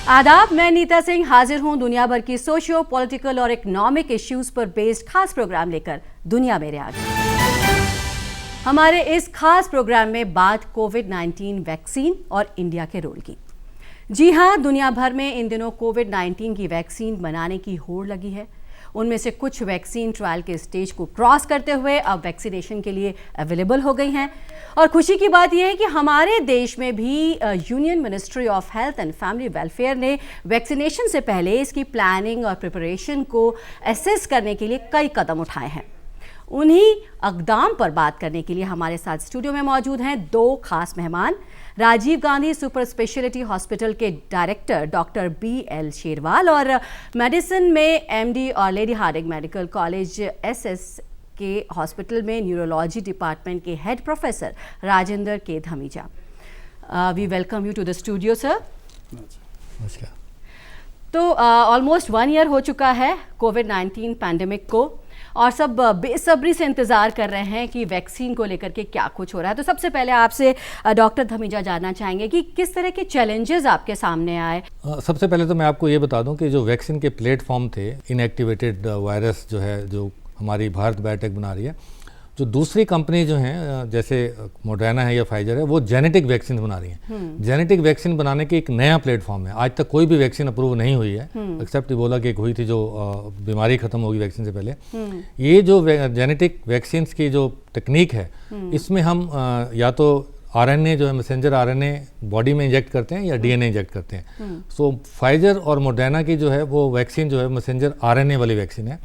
आदाब, मैं नीता सिंह हाजिर हूं दुनिया भर की सोशियो पॉलिटिकल और इकोनॉमिक इश्यूज पर बेस्ड खास प्रोग्राम लेकर दुनिया मेरे आगे। हमारे इस खास प्रोग्राम में बात कोविड-19 वैक्सीन और इंडिया के रोल की। जी हां, दुनिया भर में इन दिनों कोविड-19 की वैक्सीन बनाने की होड़ लगी है। उनमें से कुछ वैक्सीन ट्रायल के स्टेज को क्रॉस करते हुए अब वैक्सीनेशन के लिए अवेलेबल हो गई हैं। और खुशी की बात यह है कि हमारे देश में भी union ministry of health and family welfare ने वैक्सीनेशन से पहले इसकी प्लानिंग और प्रिपरेशन को असेस करने के लिए कई कदम उठाए हैं। उन्हीं अक़दाम पर बात करने के लिए हमारे साथ स्टूडियो में मौजूद हैं दो खास मेहमान। Rajiv Gandhi super speciality hospital के डायरेक्टर डॉक्टर BL शेरवाल और मेडिसिन में MD और lady Hardinge medical college SS के हॉस्पिटल में न्यूरोलॉजी डिपार्टमेंट के head professor Rajendra K Dhamija. We welcome you to the studio sir. नमस्कार। तो ऑलमोस्ट 1 ईयर हो चुका है कोविड-19 पैंडेमिक को और सब बेसब्री से इंतज़ार कर रहे हैं कि वैक्सीन को लेकर के क्या कुछ हो रहा है। तो सबसे पहले आपसे डॉक्टर धमीजा जानना चाहेंगे कि किस तरह के चैलेंजेस आपके सामने आए। सबसे पहले तो मैं आपको ये बता दूं कि जो वैक्सीन के प्लेटफॉर्म थे, इनएक्टिवेटेड वायरस जो है, जो हमारी भारत बायोटेक बना रही है, जो दूसरी कंपनी जो हैं जैसे मॉडर्ना है या फाइजर है, वो जेनेटिक वैक्सीन बना रही हैं। जेनेटिक वैक्सीन बनाने की एक नया प्लेटफॉर्म है। आज तक कोई भी वैक्सीन अप्रूव नहीं हुई है, एक्सेप्ट इबोला की एक हुई थी जो बीमारी खत्म होगी वैक्सीन से पहले। ये जो जेनेटिक वैक्सीन की जो टेक्निक है, इसमें हम या तो RNA जो है मैसेंजर RNA बॉडी में इंजेक्ट करते हैं या DNA इंजेक्ट करते हैं। सो फाइजर और मॉडर्ना की जो है वो वैक्सीन जो है मैसेंजर RNA वाली वैक्सीन है।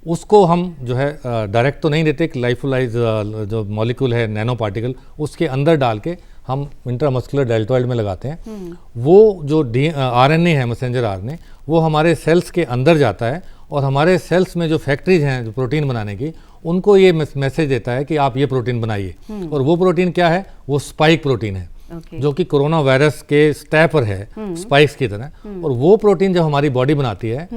उसको हम जो है डायरेक्ट तो नहीं देते, लाइफोलाइज जो मॉलिक्यूल है नैनो पार्टिकल, उसके अंदर डाल के हम इंट्रामस्कुलर डेल्टॉइड में लगाते हैं। वो जो RNA है मैसेंजर RNA, वो हमारे सेल्स के अंदर जाता है और हमारे सेल्स में जो फैक्ट्रीज हैं जो प्रोटीन बनाने की, उनको ये मैसेज देता है कि आप ये प्रोटीन बनाइए। और वो प्रोटीन क्या है? वो स्पाइक प्रोटीन है, जो कि कोरोना वायरस के स्टैपर है, स्पाइक्स की तरह। और वो प्रोटीन जब हमारी बॉडी बनाती है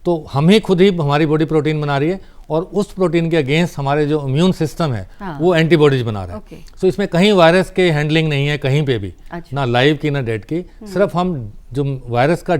तो हम ही खुद ही हमारी बॉडी प्रोटीन बना रही है और उस प्रोटीन के अगेंस्ट हमारे जो इम्यून सिस्टम है वो एंटीबॉडीज बना रहा है। सो इसमें कहीं वायरस के हैंडलिंग नहीं है, कहीं पे भी। ना लाइव की ना डेड की। सिर्फ हम जो वायरस का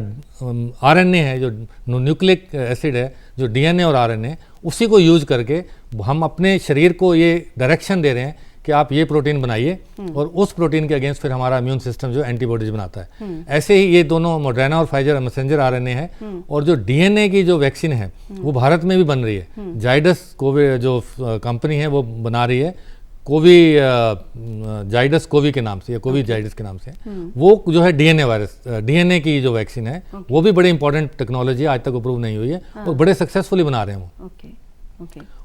RNA है, जो न्यूक्लिक एसिड है, जो DNA और RNA, उसी को यूज करके हम अपने शरीर को ये डायरेक्शन दे रहे हैं कि आप ये प्रोटीन बनाइए और उस प्रोटीन के अगेंस्ट फिर हमारा इम्यून सिस्टम जो एंटीबॉडीज बनाता है। ऐसे ही ये दोनों मॉडर्ना और फाइजर मैसेंजर RNA है। और जो DNA की जो वैक्सीन है वो भारत में भी बन रही है। जाइडस कोवी जो कंपनी है वो बना रही है, जाइडस कोवी के नाम से या कोवी जाइडस के नाम से। वो जो है DNA की जो वैक्सीन है वो भी बड़ी इंपॉर्टेंट टेक्नोलॉजी है, आज तक अप्रूव नहीं हुई है और बड़े सक्सेसफुली बना रहे हैं वो।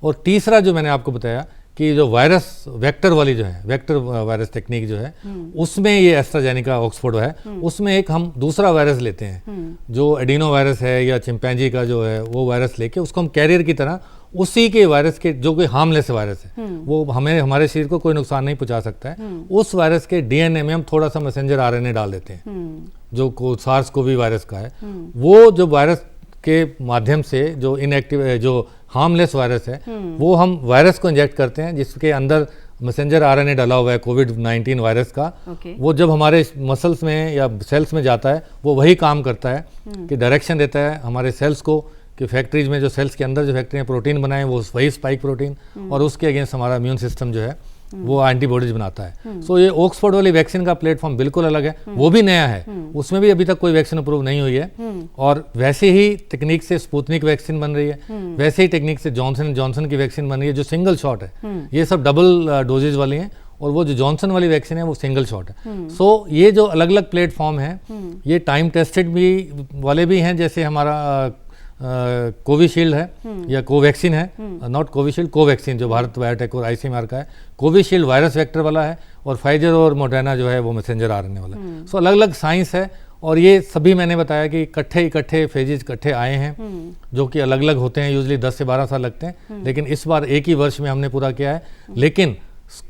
और तीसरा जो मैंने आपको बताया कि जो वायरस वेक्टर वाली जो है, वेक्टर वायरस टेक्निक जो है, उसमें ये एस्ट्राजेनिका ऑक्सफोर्ड है, उसमें एक हम दूसरा वायरस लेते हैं जो एडिनो वायरस है या चिंपैंजी का जो है वो वायरस लेके उसको हम कैरियर की तरह उसी के वायरस के, जो कोई हार्मलेस वायरस है, वो हमारे शरीर को कोई नुकसान नहीं पहुंचा सकता है, उस वायरस के DNA में हम थोड़ा सा मैसेंजर RNA डाल देते हैं जो सार्स कोवी वायरस का है। वो जो वायरस के माध्यम से जो इनएक्टिव जो हार्मलेस वायरस है वो हम वायरस को इंजेक्ट करते हैं, जिसके अंदर मैसेंजर RNA डाला हुआ है कोविड-19 वायरस का। वो जब हमारे मसल्स में या सेल्स में जाता है वो वही काम करता है कि डायरेक्शन देता है हमारे सेल्स को कि फैक्ट्रीज में जो सेल्स के अंदर जो फैक्ट्री प्रोटीन बनाए वो वही स्पाइक प्रोटीन, और उसके अगेंस्ट हमारा इम्यून सिस्टम जो है वो एंटीबॉडीज बनाता है। सो ये ऑक्सफोर्ड वाली वैक्सीन का प्लेटफॉर्म बिल्कुल अलग है, वो भी नया है, उसमें भी अभी तक कोई वैक्सीन अप्रूव नहीं हुई है। और वैसे ही टेक्निक से स्पुतनिक वैक्सीन बन रही है, वैसे ही टेक्निक से जॉनसन एंड जॉनसन की वैक्सीन बन रही है जो सिंगल शॉट है। ये सब डबल डोजेज वाली हैं और वो जो जॉनसन वाली वैक्सीन है वो सिंगल शॉट है। सो ये जो अलग अलग प्लेटफॉर्म है ये टाइम टेस्टेड भी वाले भी हैं, जैसे हमारा कोविशील्ड है या कोवैक्सीन है, नॉट कोविशील्ड, कोवैक्सीन जो भारत बायोटेक और ICMR का है। कोविशील्ड वायरस वेक्टर वाला है और फाइजर और मॉडर्ना जो है वो मैसेंजर RNA वाला है। सो अलग अलग साइंस है और ये सभी मैंने बताया कि इकट्ठे फेजेज इकट्ठे आए हैं जो कि अलग अलग होते हैं, यूजली 10 से 12 साल लगते हैं, लेकिन इस बार एक ही वर्ष में हमने पूरा किया है। लेकिन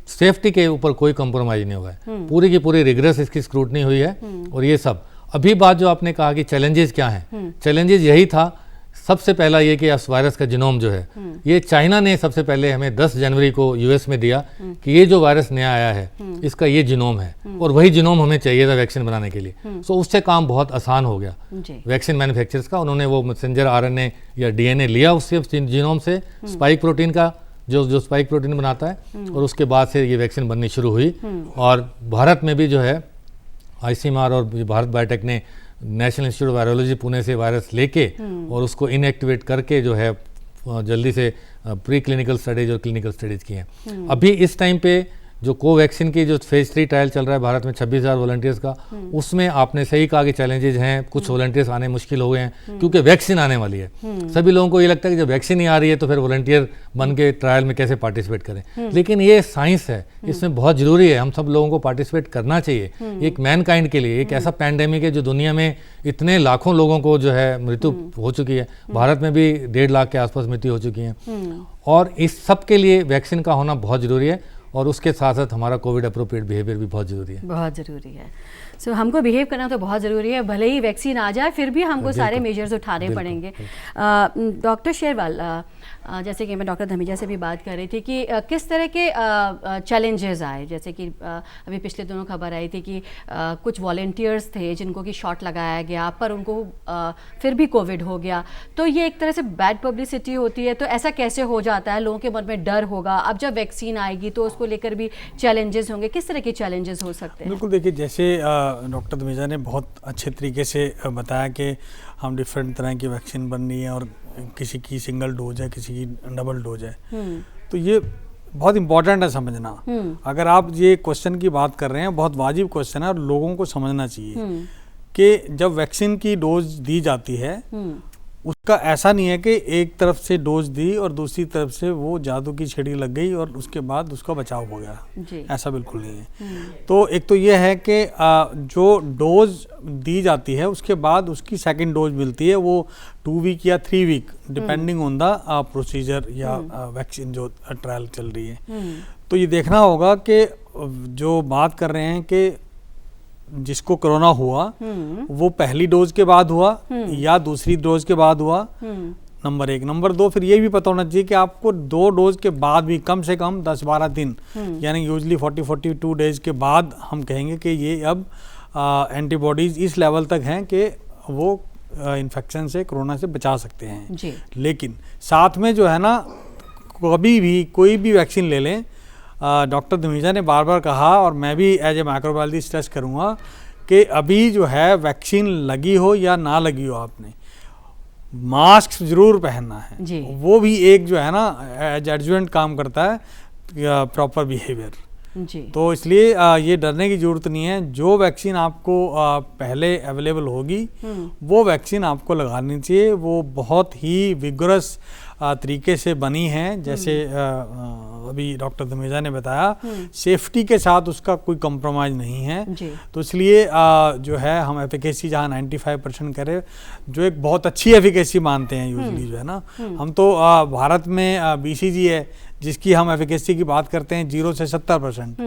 सेफ्टी के ऊपर कोई कॉम्प्रोमाइज नहीं हुआ है, पूरी की पूरी रिगरस इसकी स्क्रूटनी हुई है। और ये सब अभी बात जो आपने कहा कि चैलेंजेस क्या हैं, चैलेंजेस यही था सबसे पहला ये कि इस वायरस का जीनोम जो है, ये चाइना ने सबसे पहले हमें 10 जनवरी को यूएस में दिया कि ये जो वायरस नया आया है इसका ये जीनोम है, और वही जीनोम हमें चाहिए था वैक्सीन बनाने के लिए। सो उससे काम बहुत आसान हो गया वैक्सीन मैन्युफैक्चरर्स का। उन्होंने वो मैसेंजर आरएनए या डीएनए लिया उससे जीनोम से, स्पाइक प्रोटीन का जो स्पाइक प्रोटीन बनाता है, और उसके बाद से ये वैक्सीन बननी शुरू हुई। और भारत में भी जो है आईसीएमआर और भारत बायोटेक ने national institute of virology Pune से वायरस लेके और उसको इनएक्टिवेट करके जो है जल्दी से प्री क्लिनिकल स्टडीज और क्लिनिकल स्टडीज की हैं। अभी इस टाइम पे जो कोवैक्सीन की जो फेज 3 ट्रायल चल रहा है भारत में 26,000 वॉलंटियर्स का, उसमें आपने सही कहा कि चैलेंजेस हैं, कुछ वॉलंटियर्स आने मुश्किल हो गए हैं क्योंकि वैक्सीन आने वाली है। सभी लोगों को ये लगता है कि जब वैक्सीन नहीं आ रही है तो फिर वॉलंटियर बन के ट्रायल में कैसे पार्टिसिपेट करें, लेकिन ये साइंस है, इसमें बहुत ज़रूरी है, हम सब लोगों को पार्टिसिपेट करना चाहिए। एक मैनकाइंड के लिए एक ऐसा पैंडेमिक है जो दुनिया में इतने लाखों लोगों को जो है मृत्यु हो चुकी है, भारत में भी 1.5 लाख के आसपास मृत्यु हो चुकी है, और इस सब के लिए वैक्सीन का होना बहुत ज़रूरी है। और उसके साथ साथ हमारा कोविड अप्रोप्रिएट बिहेवियर भी बहुत ज़रूरी है। बहुत ज़रूरी है। सो हमको बिहेव करना तो बहुत ज़रूरी है, भले ही वैक्सीन आ जाए फिर भी हमको सारे मेजर्स उठाने पड़ेंगे। डॉक्टर शेरवाल, जैसे कि मैं डॉक्टर धमीजा से भी बात कर रही थी कि किस तरह के चैलेंजेस आए, जैसे कि अभी पिछले दिनों खबर आई थी कि कुछ वॉलंटियर्स थे जिनको कि शॉट लगाया गया पर उनको फिर भी कोविड हो गया, तो ये एक तरह से बैड पब्लिसिटी होती है। तो ऐसा कैसे हो जाता है, लोगों के मन में डर होगा, अब जब वैक्सीन आएगी तो उसको लेकर भी चैलेंजेस होंगे, किस तरह के चैलेंजेस हो सकते हैं? बिल्कुल, देखिए जैसे डॉक्टर धमीजा ने बहुत अच्छे तरीके से बताया कि हम डिफरेंट तरह की वैक्सीन बन रही है और किसी की सिंगल डोज है, किसी की डबल डोज है, तो ये बहुत इंपॉर्टेंट है समझना। अगर आप ये क्वेश्चन की बात कर रहे हैं, बहुत वाजिब क्वेश्चन है और लोगों को समझना चाहिए कि जब वैक्सीन की डोज दी जाती है उसका ऐसा नहीं है कि एक तरफ से डोज दी और दूसरी तरफ से वो जादू की छड़ी लग गई और उसके बाद उसका बचाव हो गया, ऐसा बिल्कुल नहीं है। तो एक तो ये है कि जो डोज दी जाती है उसके बाद उसकी सेकंड डोज मिलती है, वो 2 वीक या 3 week depending on the procedure या वैक्सीन जो ट्रायल चल रही है। तो ये देखना होगा कि जो बात कर रहे हैं कि जिसको कोरोना हुआ वो पहली डोज के बाद हुआ या दूसरी डोज के बाद हुआ, नंबर 1। नंबर 2, फिर ये भी पता होना चाहिए कि आपको 2 डोज के बाद भी कम से कम 10-12 दिन यानी यूजली 40-42 डेज के बाद हम कहेंगे कि ये अब एंटीबॉडीज इस लेवल तक हैं कि वो इन्फेक्शन से, कोरोना से बचा सकते हैं जी। लेकिन साथ में जो है ना, कभी भी कोई भी वैक्सीन ले लें, डॉक्टर धमीजा ने बार बार कहा और मैं भी एज ए माइक्रोबायोलॉजिस्ट स्ट्रेस करूँगा कि अभी जो है वैक्सीन लगी हो या ना लगी हो, आपने मास्क ज़रूर पहनना है जी। वो भी एक जो है ना एडजुवेंट काम करता है प्रॉपर बिहेवियर जी। तो इसलिए ये डरने की ज़रूरत नहीं है। जो वैक्सीन आपको पहले अवेलेबल होगी वो वैक्सीन आपको लगानी चाहिए। वो बहुत ही विगरस तरीके से बनी है, जैसे अभी डॉक्टर धमीजा ने बताया, सेफ्टी के साथ उसका कोई कंप्रोमाइज़ नहीं है। तो इसलिए जो है हम एफिकेसी जहाँ 95% करें, जो एक बहुत अच्छी एफिकेसी मानते हैं यूजली जो है ना, हम तो भारत में BCG है जिसकी हम एफिकेसी की बात करते हैं 0 से 70%,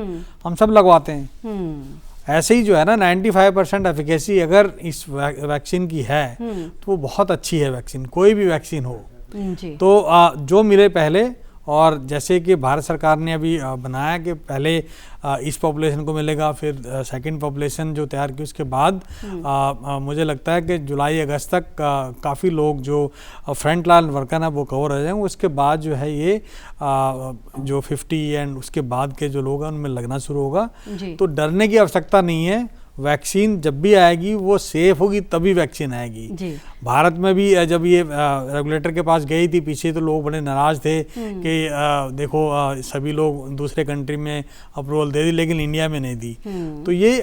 हम सब लगवाते हैं। ऐसे ही जो है ना 95% एफिकेसी अगर इस वैक्सीन की है तो वो बहुत अच्छी है वैक्सीन, कोई भी वैक्सीन हो जी। तो जो मिले पहले, और जैसे कि भारत सरकार ने अभी बनाया कि पहले इस पॉपुलेशन को मिलेगा, फिर सेकंड पॉपुलेशन जो तैयार की उसके बाद मुझे लगता है कि जुलाई अगस्त तक काफ़ी लोग जो फ्रंट लाइन वर्कर हैं वो कवर हो जाएंगे। उसके बाद जो है ये जो 50 एंड उसके बाद के जो लोग हैं उनमें लगना शुरू होगा। तो डरने की आवश्यकता नहीं है। वैक्सीन जब भी आएगी वो सेफ होगी तभी वैक्सीन आएगी जी। भारत में भी जब ये रेगुलेटर के पास गई थी पीछे, तो लोग बड़े नाराज थे कि देखो सभी लोग दूसरे कंट्री में अप्रूवल दे दी लेकिन इंडिया में नहीं दी। तो ये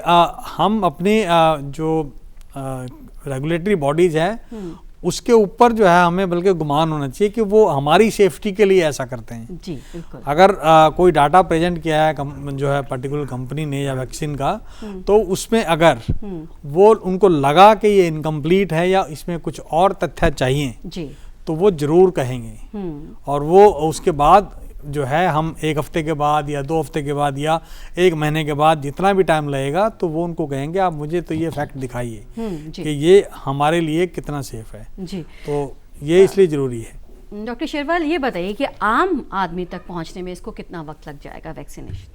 हम अपने जो रेगुलेटरी बॉडीज है उसके ऊपर जो है हमें बल्कि गुमान होना चाहिए कि वो हमारी सेफ्टी के लिए ऐसा करते हैं जी। बिल्कुल। अगर कोई डाटा प्रेजेंट किया है जो है पर्टिकुलर कंपनी ने या वैक्सीन का, तो उसमें अगर वो उनको लगा कि ये इनकम्प्लीट है या इसमें कुछ और तथ्य चाहिए जी, तो वो जरूर कहेंगे। और वो उसके बाद जो है हम 1 हफ्ते के बाद या 2 हफ्ते के बाद या 1 महीने के बाद जितना भी टाइम लगेगा, तो वो उनको कहेंगे आप मुझे तो ये फैक्ट दिखाइए कि ये हमारे लिए कितना सेफ है जी। तो ये इसलिए ज़रूरी है। डॉक्टर शेरवाल, ये बताइए कि आम आदमी तक पहुंचने में इसको कितना वक्त लग जाएगा वैक्सीनेशन?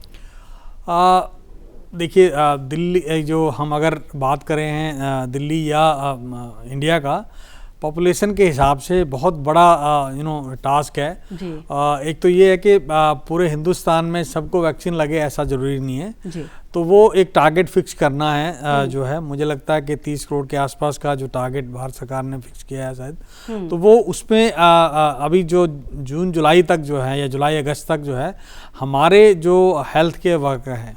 देखिए, दिल्ली जो हम अगर बात करें हैं दिल्ली या इंडिया का पॉपुलेशन के हिसाब से बहुत बड़ा टास्क है जी। एक तो ये है कि पूरे हिंदुस्तान में सबको वैक्सीन लगे ऐसा ज़रूरी नहीं है जी। तो वो एक टारगेट फिक्स करना है जो है, मुझे लगता है कि 30 करोड़ के आसपास का जो टारगेट भारत सरकार ने फिक्स किया है शायद, तो वो उसमें अभी जो जून जुलाई तक जो है या जुलाई अगस्त तक जो है हमारे जो हेल्थ के वर्कर हैं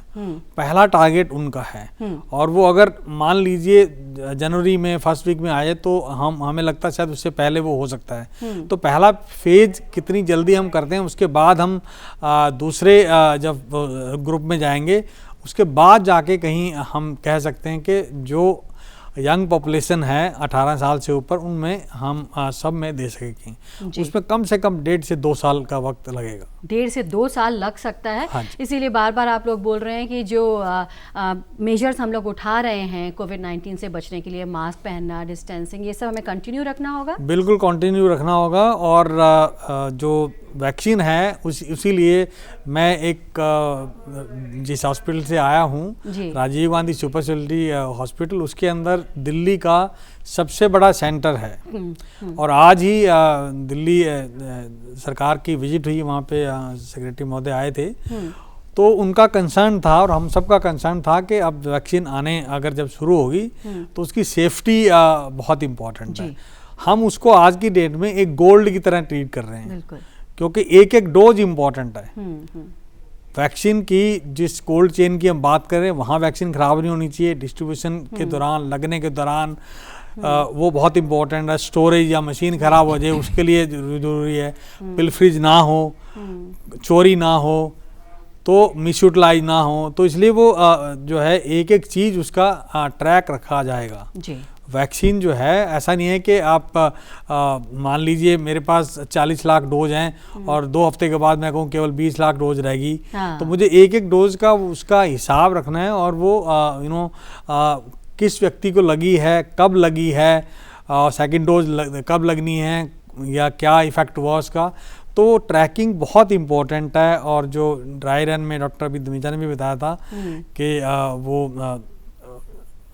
पहला टारगेट उनका है। और वो अगर मान लीजिए जनवरी में फर्स्ट वीक में आए तो हमें लगता है शायद उससे पहले वो हो सकता है। तो पहला फेज कितनी जल्दी हम करते हैं, उसके बाद हम दूसरे जब ग्रुप में जाएंगे उसके बाद जाके कहीं हम कह सकते हैं कि जो यंग पॉपुलेशन है 18 साल से ऊपर उनमें हम सब में दे सकेंगे। उसमें कम से कम 1.5 से 2 साल का वक्त लगेगा। 1.5 से 2 साल लग सकता है। हाँ, इसीलिए बार बार आप लोग बोल रहे हैं कि जो मेजर्स हम लोग उठा रहे हैं कोविड-19 से बचने के लिए, मास्क पहनना, डिस्टेंसिंग, ये सब हमें कंटिन्यू रखना होगा। बिल्कुल कंटिन्यू रखना होगा। और जो वैक्सीन है उसी लिए मैं एक जिस हॉस्पिटल से आया हूँ, Rajiv Gandhi super speciality hospital, उसके अंदर दिल्ली का सबसे बड़ा सेंटर है। और आज ही दिल्ली सरकार की विजिट हुई, वहाँ पे सेक्रेटरी महोदय आए थे, तो उनका कंसर्न था और हम सबका कंसर्न था कि अब वैक्सीन आने अगर जब शुरू होगी तो उसकी सेफ्टी बहुत इम्पॉर्टेंट है। हम उसको आज की डेट में एक गोल्ड की तरह ट्रीट कर रहे हैं क्योंकि एक एक डोज इम्पॉर्टेंट है। वैक्सीन की जिस कोल्ड चेन की हम बात करें वहाँ वैक्सीन ख़राब नहीं होनी चाहिए, डिस्ट्रीब्यूशन के दौरान, लगने के दौरान वो बहुत इम्पोर्टेंट है। स्टोरेज या मशीन ख़राब हो जाए उसके लिए ज़रूरी है। पिलफ्रीज ना हो, चोरी ना हो, तो मिसयूटिलाइज ना हो, तो इसलिए वो जो है एक एक चीज़ उसका ट्रैक रखा जाएगा जी। वैक्सीन जो है ऐसा नहीं है कि आप मान लीजिए मेरे पास 40 लाख डोज हैं और 2 हफ्ते के बाद मैं कहूँ केवल 20 लाख डोज रहेगी, तो मुझे एक एक डोज का उसका हिसाब रखना है और वो किस व्यक्ति को लगी है, कब लगी है, सेकंड डोज कब लगनी है या क्या इफ़ेक्ट हुआ उसका, तो ट्रैकिंग बहुत इम्पोर्टेंट है। और जो ड्राई रन में डॉक्टर अभी धमीजा ने भी बताया था कि वो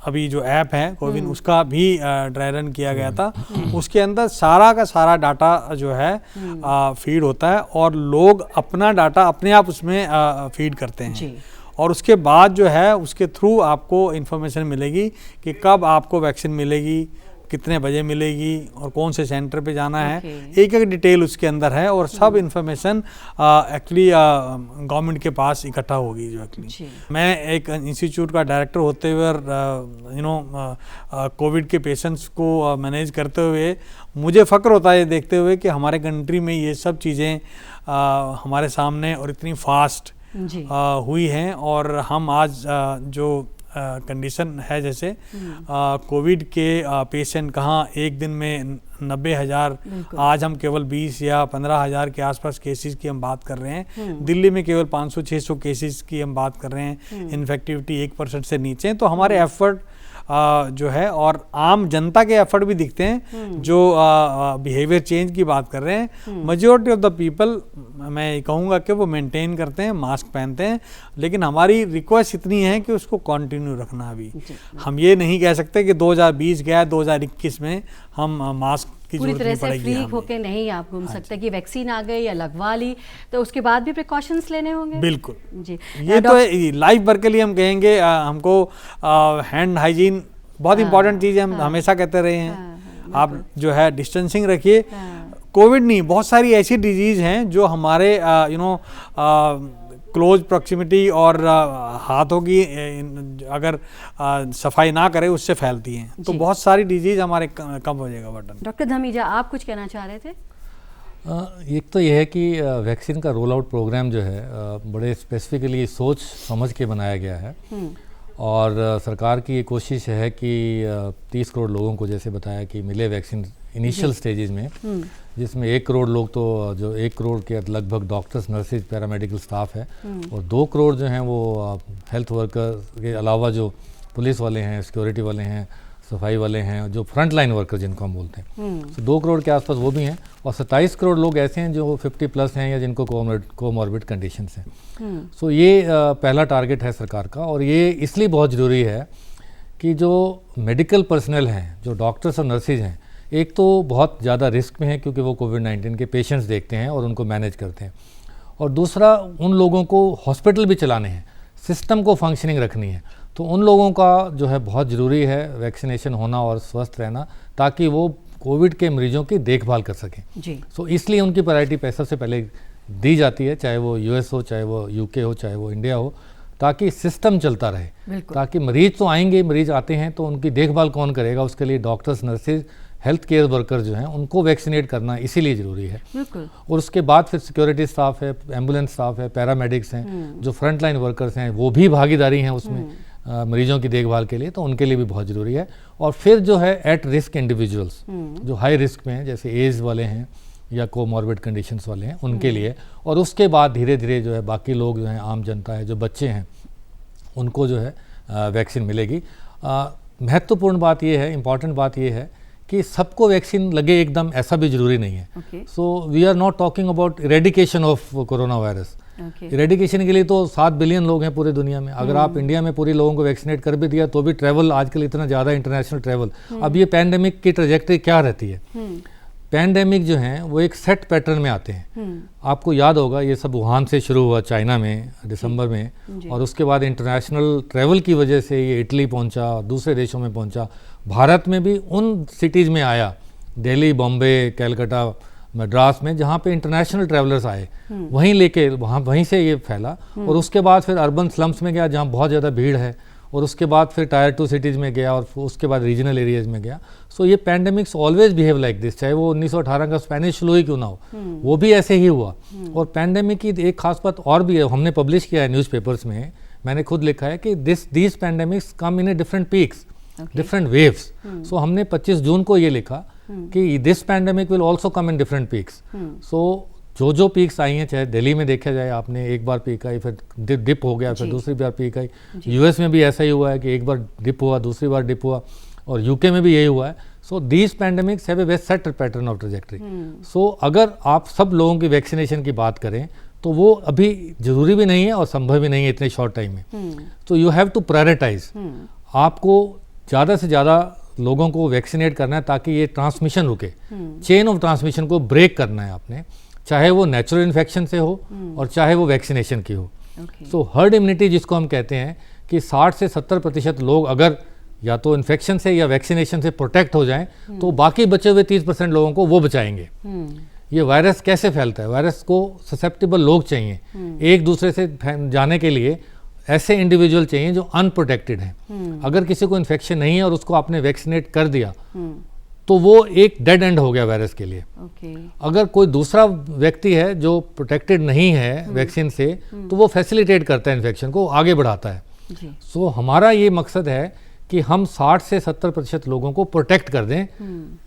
अभी जो ऐप है कोविन, उसका भी ड्राई रन किया गया था, उसके अंदर सारा का सारा डाटा जो है फीड होता है और लोग अपना डाटा अपने आप उसमें फीड करते हैं और उसके बाद जो है उसके थ्रू आपको इन्फॉर्मेशन मिलेगी कि कब आपको वैक्सीन मिलेगी, कितने बजे मिलेगी और कौन से सेंटर पे जाना है, एक एक डिटेल उसके अंदर है और सब इन्फॉर्मेशन एक्चुअली गवर्नमेंट के पास इकट्ठा होगी। जो एक्चुअली मैं एक इंस्टीट्यूट का डायरेक्टर होते हुए कोविड के पेशेंट्स को मैनेज करते हुए मुझे फ़ख्र होता है देखते हुए कि हमारे कंट्री में ये सब चीज़ें हमारे सामने और इतनी फास्ट हुई हैं। और हम आज जो कंडीशन है जैसे कोविड के पेशेंट कहाँ एक दिन में 90,000, आज हम केवल 20 या 15,000 के आसपास केसेस की हम बात कर रहे हैं। दिल्ली में केवल 500-600 केसेस की हम बात कर रहे हैं, इन्फेक्टिविटी 1% से नीचे। तो हमारे एफर्ट जो है और आम जनता के एफर्ट भी दिखते हैं जो बिहेवियर चेंज की बात कर रहे हैं। मेजॉरिटी ऑफ द पीपल मैं कहूँगा कि वो मेंटेन करते हैं, मास्क पहनते हैं, लेकिन हमारी रिक्वेस्ट इतनी है कि उसको कंटिन्यू रखना। अभी हम ये नहीं कह सकते कि 2020 गया 2021 में हम मास्क पूरी तरह से फ्री होके नहीं आप घूम सकते कि वैक्सीन आ गई या लगवा ली तो उसके बाद भी प्रिकॉशंस लेने होंगे। बिल्कुल जी, ये तो लाइफ भर के लिए हम कहेंगे हमको हैंड हाइजीन बहुत इंपॉर्टेंट चीज़ है, हम हमेशा कहते रहे हैं। आप जो है डिस्टेंसिंग रखिए। कोविड नहीं, बहुत सारी ऐसी डिजीज़ हैं जो हमारे क्लोज प्रॉक्सिमिटी और हाथों की अगर सफाई ना करें उससे फैलती हैं, तो बहुत सारी डिजीज़ हमारे कम हो जाएगा बर्डन। डॉक्टर धमीजा, आप कुछ कहना चाह रहे थे? एक तो यह है कि वैक्सीन का रोल आउट प्रोग्राम जो है बड़े स्पेसिफिकली सोच समझ के बनाया गया है और सरकार की ये कोशिश है कि 30 करोड़ लोगों को जैसे बताया कि मिले वैक्सीन इनिशियल स्टेजेस में, जिसमें 1 करोड़ लोग तो जो 1 करोड़ के लगभग डॉक्टर्स, नर्सेज, पैरामेडिकल स्टाफ है और 2 करोड़ जो हैं वो हेल्थ वर्कर के अलावा जो पुलिस वाले हैं, सिक्योरिटी वाले हैं, सफाई वाले हैं, जो फ्रंट लाइन वर्कर जिनको हम बोलते हैं, तो 2 करोड़ के आसपास वो भी हैं, और 27 करोड़ लोग ऐसे हैं जो 50+ हैं या जिनको कोमॉर्बिड कंडीशंस हैं। सो ये पहला टारगेट है सरकार का, और ये इसलिए बहुत ज़रूरी है कि जो मेडिकल पर्सनल हैं, जो डॉक्टर्स और नर्सेज हैं, एक तो बहुत ज़्यादा रिस्क में है क्योंकि वो कोविड-19 के पेशेंट्स देखते हैं और उनको मैनेज करते हैं, और दूसरा उन लोगों को हॉस्पिटल भी चलाने हैं, सिस्टम को फंक्शनिंग रखनी है, तो उन लोगों का जो है बहुत ज़रूरी है वैक्सीनेशन होना और स्वस्थ रहना, ताकि वो कोविड के मरीजों की देखभाल कर सकें जी। सो इसलिए उनकी प्रायोरिटी पैसा से पहले दी जाती है, चाहे वो US हो, चाहे वो UK हो, चाहे वो इंडिया हो, ताकि सिस्टम चलता रहे, ताकि मरीज तो आएंगे, मरीज आते हैं तो उनकी देखभाल कौन करेगा, उसके लिए doctors, nurses, health care worker जो हैं उनको वैक्सीनेट करना इसीलिए ज़रूरी है। और उसके बाद फिर सिक्योरिटी स्टाफ है, एम्बुलेंस स्टाफ है, पैरामेडिक्स हैं, जो फ्रंट लाइन वर्कर्स हैं, वो भी भागीदारी हैं उसमें मरीजों की देखभाल के लिए, तो उनके लिए भी बहुत ज़रूरी है। और फिर जो है एट रिस्क इंडिविजुअल्स, जो हाई रिस्क में हैं, जैसे एज वाले हैं या कोमॉर्बिड कंडीशंस वाले हैं, उनके लिए, और उसके बाद धीरे धीरे जो है बाकी लोग जो हैं, आम जनता है, जो बच्चे हैं, उनको जो है वैक्सीन मिलेगी। महत्वपूर्ण बात ये है, इम्पॉर्टेंट बात ये है कि सबको वैक्सीन लगे एकदम, ऐसा भी जरूरी नहीं है। So we are not talking about eradication of corona virus. Eradication के लिए तो 7 बिलियन लोग हैं पूरे दुनिया में। अगर आप इंडिया में पूरे लोगों को वैक्सीनेट कर भी दिया तो भी ट्रैवल आजकल इतना ज़्यादा इंटरनेशनल ट्रैवल, अब ये पैंडेमिक की ट्रैजेक्टरी क्या रहती है? पैंडेमिक जो हैं वो एक सेट पैटर्न में आते हैं। आपको याद होगा ये सब वुहान से शुरू हुआ चाइना में दिसंबर में, और उसके बाद इंटरनेशनल ट्रैवल की वजह से ये इटली पहुंचा, दूसरे देशों में पहुंचा, भारत में भी उन सिटीज़ में आया, दिल्ली, बॉम्बे, कैलकाटा, मद्रास में, जहाँ पे इंटरनेशनल ट्रैवलर्स आए, वहीं से ये फैला, और उसके बाद फिर अर्बन स्लम्स में गया जहाँ बहुत ज़्यादा भीड़ है, और उसके बाद फिर टायर 2 सिटीज़ में गया, और उसके बाद रीजनल एरियाज़ में गया। सो ये pandemics always behave like this, चाहे वो 1918 का स्पेनिश फ्लू ही क्यों ना हो, वो भी ऐसे ही हुआ। और पैंडेमिक की एक खास बात और भी है, हमने पब्लिश किया है न्यूज़पेपर्स में, मैंने खुद लिखा है कि these pandemics come in a different peaks, different waves. So हमने 25 जून को ये लिखा कि this pandemic will also come in different peaks. So जो पीक्स आई हैं, चाहे दिल्ली में देखा जाए, आपने एक बार पीक आई, फिर डिप हो गया, फिर दूसरी बार पीक आई, US में भी ऐसा ही हुआ है कि एक बार डिप हुआ, दूसरी बार डिप हुआ, और UK में भी यही हुआ है। So these pandemics have a very set pattern of trajectory. So अगर आप सब लोगों की वैक्सीनेशन की बात करें तो वो अभी जरूरी भी नहीं है और संभव भी नहीं है इतने शॉर्ट टाइम में। तो यू हैव टू प्रायोरिटाइज, आपको ज़्यादा से ज़्यादा लोगों को वैक्सीनेट करना है ताकि ये ट्रांसमिशन रुके, चेन ऑफ ट्रांसमिशन को ब्रेक करना है आपने, चाहे वो नेचुरल इन्फेक्शन से हो और चाहे वो वैक्सीनेशन की हो। सो हर्ड इम्यूनिटी जिसको हम कहते हैं कि 60 से 70% लोग अगर या तो इन्फेक्शन से या वैक्सीनेशन से प्रोटेक्ट हो जाएं तो बाकी बचे हुए 30% लोगों को वो बचाएंगे। ये वायरस कैसे फैलता है? वायरस को ससेप्टेबल लोग चाहिए, एक दूसरे से जाने के लिए ऐसे इंडिविजुअल चाहिए जो अनप्रोटेक्टेड हैं। अगर किसी को इन्फेक्शन नहीं है और उसको आपने वैक्सीनेट कर दिया तो वो एक डेड एंड हो गया वायरस के लिए। अगर कोई दूसरा व्यक्ति है जो प्रोटेक्टेड नहीं है वैक्सीन से तो वो फैसिलिटेट करता है इन्फेक्शन को, आगे बढ़ाता है। सो हमारा ये मकसद है कि हम 60 से 70% लोगों को प्रोटेक्ट कर दें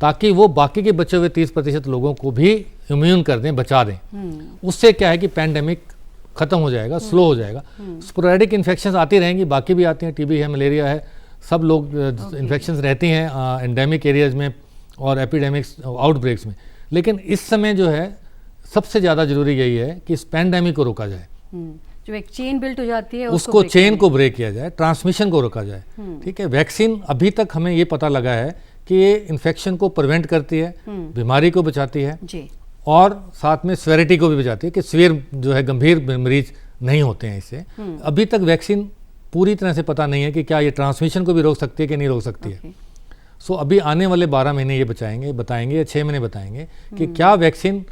ताकि वो बाकी के बचे हुए 30% लोगों को भी इम्यून कर दें, बचा दें। उससे क्या है कि पैंडेमिक खत्म हो जाएगा, स्लो हो जाएगा। स्पोरेडिक इन्फेक्शंस आती रहेंगी, बाकी भी आती हैं, टीबी है, मलेरिया है, सब लोग इन्फेक्शंस रहती हैं एंडेमिक एरियाज में और एपिडेमिक्स आउटब्रेक्स में। लेकिन इस समय जो है सबसे ज़्यादा जरूरी यही है कि इस पैंडेमिक को रोका जाए, जो एक चेन बिल्ट हो जाती है उसको चेन को ब्रेक किया जाए, ट्रांसमिशन को रोका जाए। ठीक है, वैक्सीन अभी तक हमें ये पता लगा है कि ये इन्फेक्शन को प्रिवेंट करती है, बीमारी को बचाती है जी, और साथ में सीवियरिटी को भी बचाती है कि सीवियर जो है गंभीर मरीज नहीं होते हैं इससे। अभी तक वैक्सीन पूरी तरह से पता नहीं है कि क्या ये ट्रांसमिशन को भी रोक सकती है कि नहीं रोक सकती है। सो अभी आने वाले 12 महीने ये बताएंगे या 6 महीने बताएंगे कि क्या वैक्सीन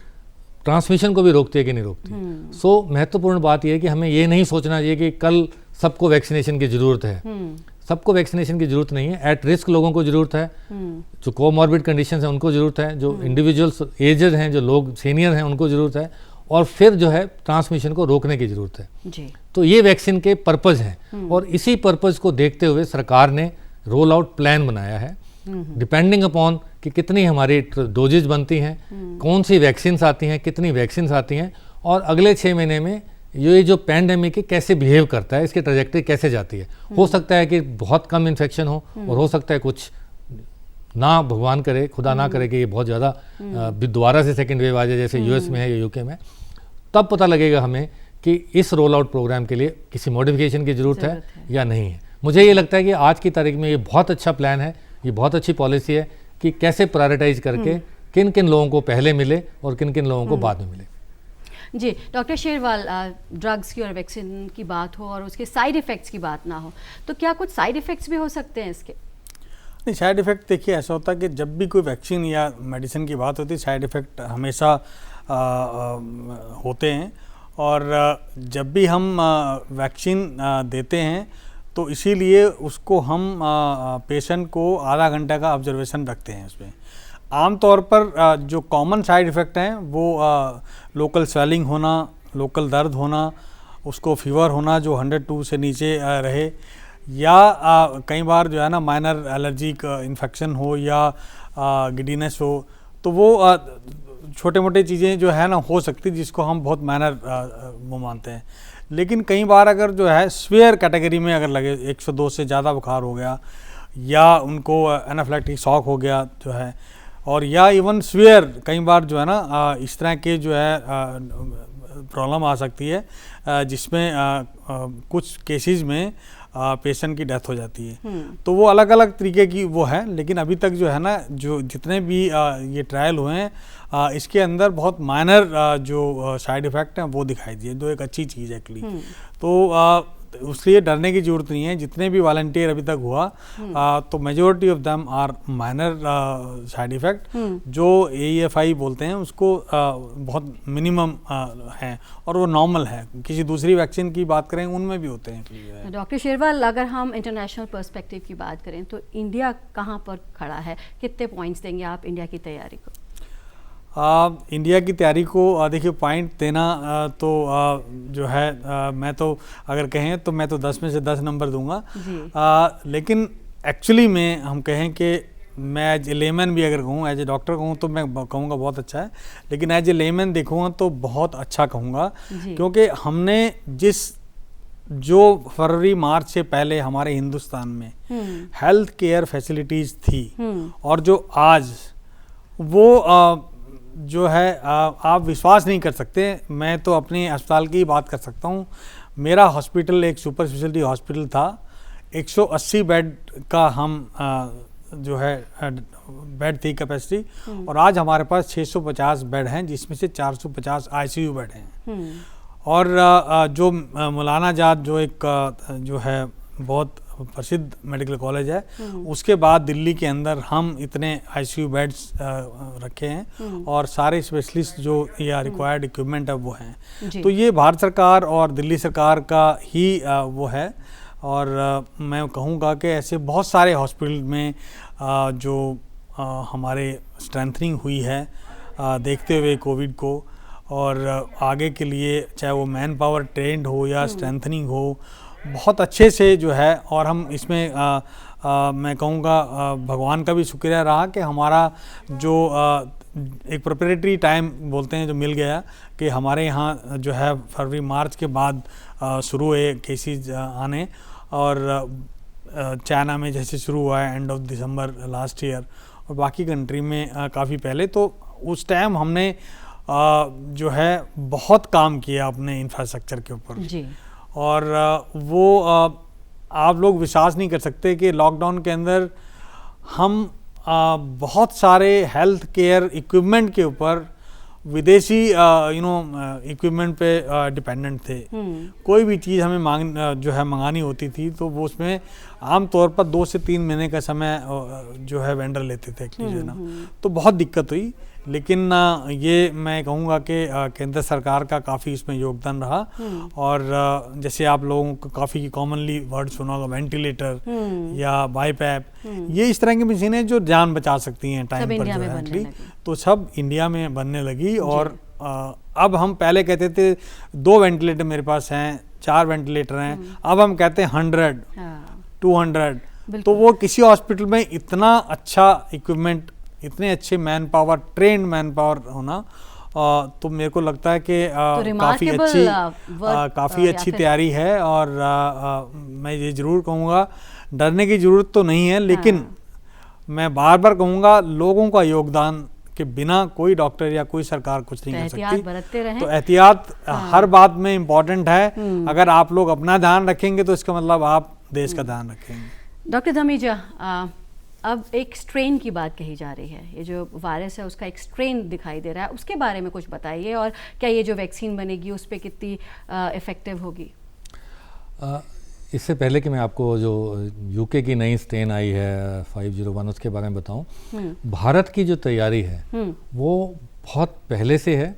ट्रांसमिशन को भी रोकती है कि नहीं रोकती। सो महत्वपूर्ण बात यह है कि हमें ये नहीं सोचना चाहिए कि कल सबको वैक्सीनेशन की ज़रूरत है। सबको वैक्सीनेशन की ज़रूरत नहीं है, एट रिस्क लोगों को ज़रूरत है, जो कोमॉर्बिड कंडीशन है उनको ज़रूरत है, जो इंडिविजुअल्स एजेड हैं, जो लोग सीनियर हैं उनको ज़रूरत है, और फिर जो है ट्रांसमिशन को रोकने की ज़रूरत है जी। तो ये वैक्सीन के पर्पज़ हैं और इसी पर्पज़ को देखते हुए सरकार ने रोल आउट प्लान बनाया है डिपेंडिंग अपॉन कि कितनी हमारी डोजेज बनती हैं, कौन सी वैक्सीन्स आती हैं, कितनी वैक्सीन्स आती हैं, और अगले 6 महीने में ये जो पैंडेमिक है कैसे बिहेव करता है, इसकी ट्रैजेक्टरी कैसे जाती है। हो सकता है कि बहुत कम इन्फेक्शन हो और हो सकता है कुछ ना भगवान करे, खुदा ना करे कि ये बहुत ज़्यादा दोबारा से सेकेंड वेव आ जाए जैसे यूएस में है या यूके में, तब पता लगेगा हमें कि इस रोल आउट प्रोग्राम के लिए किसी मॉडिफिकेशन की ज़रूरत है या नहीं है। मुझे ये लगता है कि आज की तारीख में ये बहुत अच्छा प्लान है, ये बहुत अच्छी पॉलिसी है कि कैसे प्रायोरिटाइज करके किन किन लोगों को पहले मिले और किन किन लोगों को बाद में मिले। जी डॉक्टर शेरवाल, ड्रग्स की और वैक्सीन की बात हो और उसके साइड इफ़ेक्ट्स की बात ना हो, तो क्या कुछ साइड इफ़ेक्ट्स भी हो सकते हैं इसके? नहीं, साइड इफ़ेक्ट देखिए ऐसा होता है कि जब भी कोई वैक्सीन या मेडिसिन की बात होती है साइड इफ़ेक्ट हमेशा होते हैं, और जब भी हम वैक्सीन देते हैं तो इसीलिए उसको हम पेशेंट को आधा घंटा का ऑब्जर्वेशन रखते हैं। उसमें आमतौर पर जो कॉमन साइड इफ़ेक्ट हैं वो लोकल स्वेलिंग होना, लोकल दर्द होना, उसको फीवर होना जो 102 से नीचे रहे, या कई बार जो है ना माइनर एलर्जिक इन्फेक्शन हो या गिडीनेस हो, तो वो छोटे मोटे चीज़ें जो है ना हो सकती जिसको हम बहुत माइनर वो मानते हैं। लेकिन कई बार अगर जो है स्वेयर कैटेगरी में अगर लगे 102 से ज़्यादा बुखार हो गया या उनको एनाफिलैक्टिक शॉक हो गया जो है, और या इवन स्वेयर कई बार जो है ना इस तरह के जो है प्रॉब्लम आ सकती है जिसमें कुछ केसेस में पेशेंट की डेथ हो जाती है। तो वो अलग अलग तरीके की वो है, लेकिन अभी तक जो है ना जो जितने भी ये ट्रायल हुए हैं इसके अंदर बहुत माइनर जो साइड इफ़ेक्ट हैं वो दिखाई दिए, जो एक अच्छी चीज़ है एक्चुअली। तो उसलिए डरने की ज़रूरत नहीं है। जितने भी वॉलंटियर अभी तक हुआ तो majority of them are minor side effect, जो AEFI बोलते हैं उसको बहुत मिनिमम है और वो नॉर्मल है। किसी दूसरी वैक्सीन की बात करें उनमें भी होते हैं। डॉक्टर शेरवाल, अगर हम इंटरनेशनल पर्सपेक्टिव की बात करें तो इंडिया कहाँ पर खड़ा है? कितने पॉइंट्स देंगे आप इंडिया की तैयारी को? इंडिया की तैयारी को देखिए पॉइंट देना तो जो है मैं तो अगर कहें तो मैं तो 10 में से 10 नंबर दूंगा। लेकिन एक्चुअली में हम कहें कि मैं एज ए लेमैन भी अगर कहूँ, एज ए डॉक्टर कहूँ तो मैं कहूँगा बहुत अच्छा है, लेकिन एज ए लेमैन देखूँगा तो बहुत अच्छा कहूँगा, क्योंकि हमने जो फरवरी मार्च से पहले हमारे हिंदुस्तान में हेल्थ केयर फैसिलिटीज़ थी और जो आज वो जो है आप विश्वास नहीं कर सकते। मैं तो अपने अस्पताल की बात कर सकता हूँ। मेरा हॉस्पिटल एक सुपर स्पेशलिटी हॉस्पिटल था, 180 बेड का हम जो है बेड थी कैपेसिटी, और आज हमारे पास 650 बेड हैं, जिसमें से 450 ICU बेड हैं। और जो मौलाना जात जो एक जो है बहुत प्रसिद्ध मेडिकल कॉलेज है, उसके बाद दिल्ली के अंदर हम इतने ICU बेड्स रखे हैं और सारे स्पेशलिस्ट जो या रिक्वायर्ड इक्विपमेंट है वो हैं। तो ये भारत सरकार और दिल्ली सरकार का ही वो है, और मैं कहूँगा कि ऐसे बहुत सारे हॉस्पिटल में जो हमारे स्ट्रेंथनिंग हुई है देखते हुए कोविड को, और आगे के लिए चाहे वो मैन पावर ट्रेंड हो या स्ट्रेंथनिंग हो, बहुत अच्छे से जो है। और हम इसमें मैं कहूँगा भगवान का भी शुक्रिया रहा कि हमारा जो एक प्रिपरेटरी टाइम बोलते हैं जो मिल गया, कि हमारे यहाँ जो है फरवरी मार्च के बाद शुरू हुए केसेस आने, और चाइना में जैसे शुरू हुआ है end of December last year, और बाकी कंट्री में काफ़ी पहले। तो उस टाइम हमने जो है बहुत काम किया अपने इंफ्रास्ट्रक्चर के ऊपर जी। और वो आप लोग विश्वास नहीं कर सकते कि लॉकडाउन के अंदर हम बहुत सारे हेल्थ केयर इक्विपमेंट के ऊपर विदेशी इक्विपमेंट पे डिपेंडेंट थे। कोई भी चीज़ हमें जो है मंगानी होती थी तो वो उसमें आमतौर पर 2 से 3 महीने का समय जो है वेंडर लेते थे जो ना, तो बहुत दिक्कत हुई। लेकिन ये मैं कहूँगा कि केंद्र सरकार का काफ़ी इसमें योगदान रहा। और जैसे आप लोगों को काफ़ी कॉमनली वर्ड सुना होगा वेंटिलेटर या बाईपैप, ये इस तरह की मशीनें जो जान बचा सकती हैं टाइम पर जो है, तो सब इंडिया में बनने लगी। और अब हम पहले कहते थे 2 वेंटिलेटर मेरे पास हैं, 4 वेंटिलेटर हैं, अब हम कहते हैं 100, 200। तो वो किसी हॉस्पिटल में इतना अच्छा इक्विपमेंट, इतने अच्छे man power, trend man power होना, तो मेरे को लगता है कि काफ़ी अच्छी तैयारी है। और मैं ये ज़रूर कहूँगा डरने की ज़रूरत तो नहीं है, लेकिन मैं बार बार कहूँगा, लोगों का योगदान के बिना कोई डॉक्टर या कोई सरकार कुछ नहीं कर सकती। बरतते रहें। तो एहतियात हर बात में इम्पोर्टेंट है। अगर आप लोग अपना ध्यान रखेंगे तो इसका मतलब आप देश का ध्यान रखेंगे। डॉक्टर धमीजा, अब एक स्ट्रेन की बात कही जा रही है, ये जो वायरस है उसका एक स्ट्रेन दिखाई दे रहा है, उसके बारे में कुछ बताइए, और क्या ये जो वैक्सीन बनेगी उस पर कितनी इफ़ेक्टिव होगी? इससे पहले कि मैं आपको जो यूके की नई स्ट्रेन आई है 501 उसके बारे में बताऊं, भारत की जो तैयारी है वो बहुत पहले से है।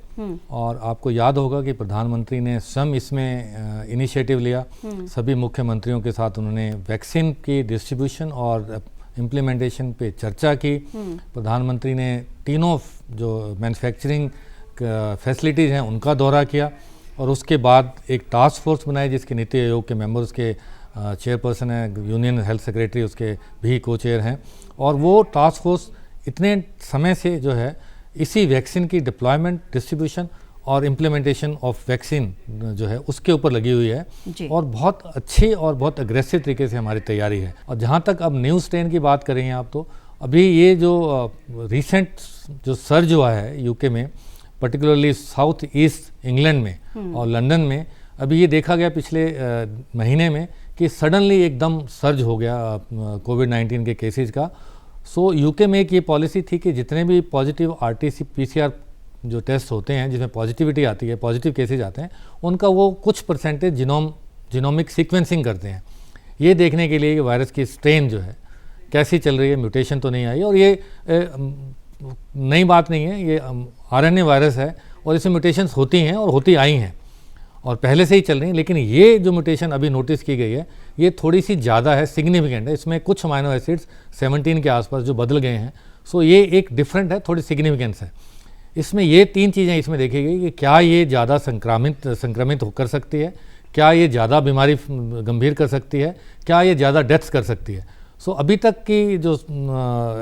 और आपको याद होगा कि प्रधानमंत्री ने स्वयं इसमें इनिशिएटिव लिया। सभी मुख्यमंत्रियों के साथ उन्होंने वैक्सीन की डिस्ट्रीब्यूशन और इम्प्लीमेंटेशन पे चर्चा की। प्रधानमंत्री ने तीनों जो मैन्युफैक्चरिंग फैसिलिटीज़ हैं उनका दौरा किया, और उसके बाद एक टास्क फोर्स बनाई जिसके नीति आयोग के मेंबर उसके चेयरपर्सन है, यूनियन हेल्थ सेक्रेटरी उसके भी को चेयर हैं। और वो टास्क फोर्स इतने समय से जो है इसी वैक्सीन की डिप्लॉयमेंट, डिस्ट्रीब्यूशन और इम्प्लीमेंटेशन ऑफ वैक्सीन जो है उसके ऊपर लगी हुई है, और बहुत अच्छी और बहुत अग्रेसिव तरीके से हमारी तैयारी है। और जहाँ तक अब न्यू स्ट्रेन की बात करेंगे आप, तो अभी ये जो रिसेंट जो सर्ज हुआ है यूके में, पर्टिकुलरली साउथ ईस्ट इंग्लैंड में और लंदन में, अभी ये देखा गया पिछले महीने में कि सडनली एकदम सर्ज हो गया कोविड-19 के केसेस का। सो यूके में एक ये पॉलिसी थी कि जितने भी पॉजिटिव RT PCR जो टेस्ट होते हैं जिसमें पॉजिटिविटी आती है, पॉजिटिव केसेज आते हैं, उनका वो कुछ परसेंटेज जीनोमिक सीक्वेंसिंग करते हैं, ये देखने के लिए कि वायरस की स्ट्रेन जो है कैसी चल रही है, म्यूटेशन तो नहीं आई। और ये नई बात नहीं है, ये RNA वायरस है और इसमें म्यूटेशंस होती हैं और होती आई हैं और पहले से ही चल रही हैं। लेकिन ये जो म्यूटेशन अभी नोटिस की गई है ये थोड़ी सी ज़्यादा है, सिग्निफिकेंट है। इसमें कुछ अमाइनो एसिड्स 17 के आसपास जो बदल गए हैं। सो ये एक डिफरेंट है, थोड़ी सिग्निफिकेंस है। इसमें ये 3 चीज़ें इसमें देखी गई कि क्या ये ज़्यादा संक्रमित कर सकती है, क्या ये ज़्यादा बीमारी गंभीर कर सकती है, क्या ये ज़्यादा डेथ्स कर सकती है। सो अभी तक की जो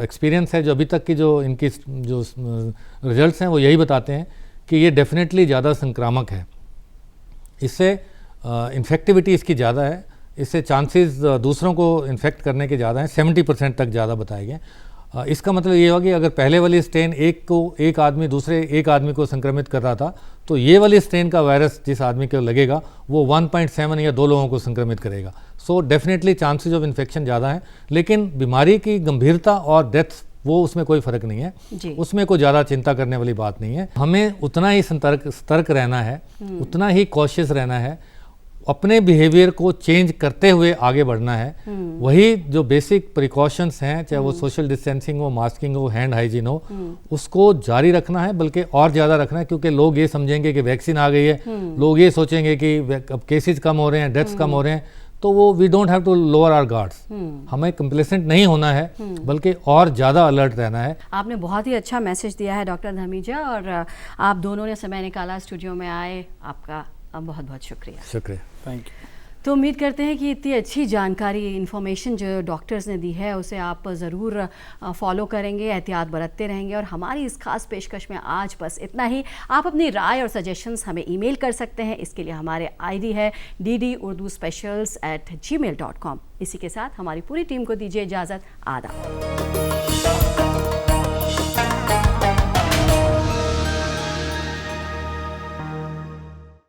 एक्सपीरियंस है, जो अभी तक की जो इनकी जो रिजल्ट्स हैं वो यही बताते हैं कि ये डेफिनेटली ज़्यादा संक्रामक है। इससे इन्फेक्टिविटी इसकी ज़्यादा है, इससे चांसेस दूसरों को इन्फेक्ट करने के ज़्यादा हैं, 70% तक ज़्यादा बताए गए। इसका मतलब ये होगा कि अगर पहले वाली स्ट्रेन एक आदमी दूसरे एक आदमी को संक्रमित कर रहा था, तो ये वाली स्ट्रेन का वायरस जिस आदमी को लगेगा वो 1.7 या 2 लोगों को संक्रमित करेगा। So definitely chances of infection ज़्यादा है, लेकिन बीमारी की गंभीरता और डेथ वो उसमें कोई फ़र्क नहीं है, उसमें कोई ज़्यादा चिंता करने वाली बात नहीं है। हमें उतना ही सतर्क रहना है, उतना ही कॉशियस रहना है, अपने बिहेवियर को चेंज करते हुए आगे बढ़ना है। वही जो बेसिक प्रिकॉशंस हैं, चाहे वो सोशल डिस्टेंसिंग हो, मास्किंग हो, हैंड हाइजीन हो, उसको जारी रखना है, बल्कि और ज़्यादा रखना है। क्योंकि लोग ये समझेंगे कि वैक्सीन आ गई है, लोग ये सोचेंगे कि अब केसेस कम हो रहे हैं, डेथ्स कम हो रहे हैं, तो वो we don't have to lower our guards. हमें कंप्लेसेंट नहीं होना है, बल्कि और ज़्यादा अलर्ट रहना है। आपने बहुत ही अच्छा मैसेज दिया है डॉक्टर धमीजा, और आप दोनों ने समय निकाला, स्टूडियो में आए, आपका बहुत बहुत शुक्रिया। शुक्रिया, थैंक यू। तो उम्मीद करते हैं कि इतनी अच्छी जानकारी, इन्फॉर्मेशन जो डॉक्टर्स ने दी है उसे आप ज़रूर फॉलो करेंगे, एहतियात बरतते रहेंगे। और हमारी इस खास पेशकश में आज बस इतना ही। आप अपनी राय और सजेशंस हमें ईमेल कर सकते हैं, इसके लिए हमारे ID है ddurduspecials@gmail.com। इसी के साथ हमारी पूरी टीम को दीजिए इजाज़त। आदाब।